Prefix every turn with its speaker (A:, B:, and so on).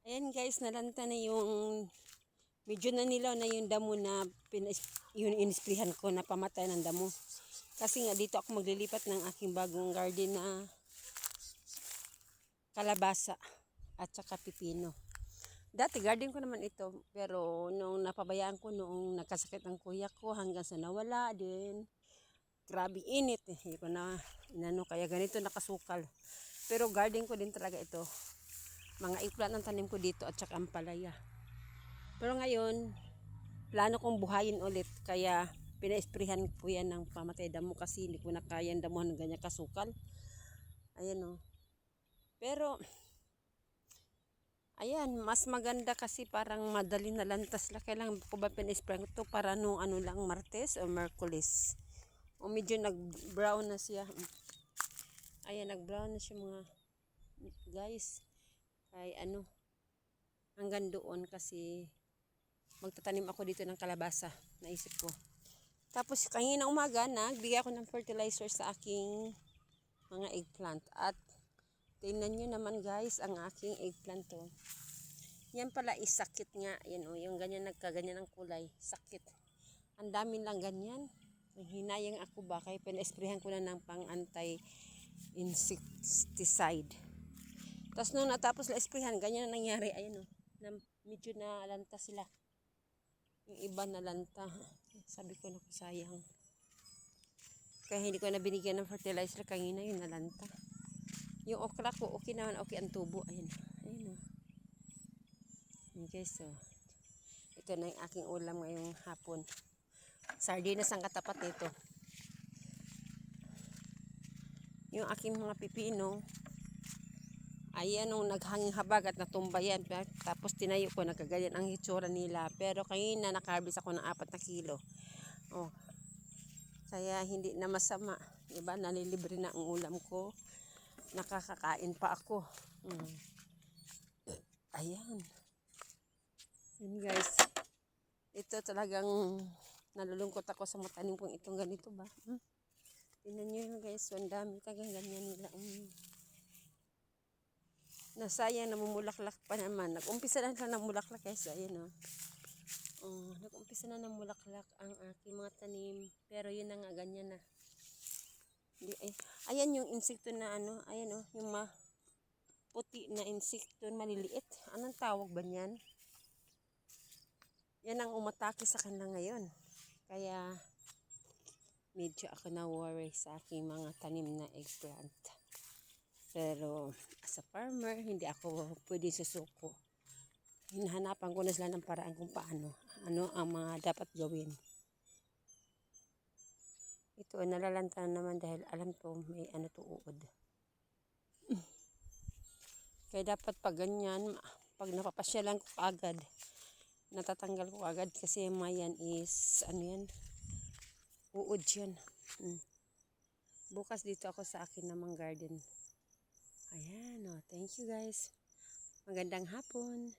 A: Ayan guys, nalanta na yung medyo nanilaw na yung damo na yung inisprihan ko na pamatay ng damo. Kasi nga dito ako maglilipat ng aking bagong garden na kalabasa at saka pipino. Dati garden ko naman ito, pero nung napabayaan ko noong nagkasakit ang kuya ko hanggang sa nawala din. Grabe init eh. Hindi ko na inano, kaya ganito nakasukal. Pero garden ko din talaga ito. Mga eggplant ang tanim ko dito at saka ampalaya. Pero ngayon, plano kong buhayin ulit. Kaya pina-sprayhan ko yan ng pamatay damo kasi hindi ko na kaya ang damuhan ng ganyan kasukal. Ayan o. Pero, ayan, mas maganda kasi parang madali na lantas lang. Kailangan ko ba pina-spray ito para nung ano lang, Martes o Merkulis. O medyo nag-brown na siya. Ayan, nag-brown na siya mga guys. Ay ano, hanggang doon kasi magtatanim ako dito ng kalabasa, naisip ko. Tapos kanina umaga nagbigay ako ng fertilizer sa aking mga eggplant. At tingnan nyo naman guys ang aking eggplant to. Yan pala is sakit nga. Yan o, yung ganyan nagkaganyan ang kulay. Sakit. Ang dami lang ganyan. Hinayang ako ba kaya pina-sprayhan ko na ng pang anti-insecticide. Tapos nung natapos na sprayhan, ganyan na nangyari. Ayun o, medyo nalanta sila. Yung iba nalanta. Sabi ko na sayang. Kaya hindi ko na binigyan ng fertilizer kanina, yun nalanta. Yung okra ko, okay naman, okay ang tubo. Ayun. Ayun o. Okay, so ito na yung aking ulam ngayong hapon. Sardinas ang katapat nito. Yung aking mga pipino, ayan nung naghanging habag at natumba yan. Tapos tinayo ko, nagkaganyan ang hitsura nila. Pero kanina nakarbis ako ng 4 na kilo. Oh, kaya hindi na masama. Diba? Nalilibre na ang ulam ko. Nakakakain pa ako. Ayan. Yan guys. Ito talagang nalulungkot ako sa matanim kong itong ganito ba. Tingnan nyo yun guys. Ang dami tagang ganyan nila. Nasayang namumulaklak pa naman. Nag-umpisa na lang namulaklak guys. Ayan o. Nag-umpisa na namulaklak ang aking mga tanim. Pero yun na nga ganyan na. Ayan yung insekto na ano. Ayan o. Yung puti na insekto maliliit. Anong tawag ba niyan? Yan ang umatake sa kanila ngayon. Kaya medyo ako na worry sa aking mga tanim na eggplant. Pero as a farmer, hindi ako pwede susuko. Hinahanapan ko na sila ng paraan kung paano. Ano ang mga dapat gawin. Ito nalalanta naman dahil alam ko may ano to uod. Kaya dapat pag ganyan, pag napapasyalan ko agad, natatanggal ko agad kasi mayan is ano yan, uod yan. Bukas dito ako sa akin namang garden. Ayan o, thank you guys. Magandang hapon.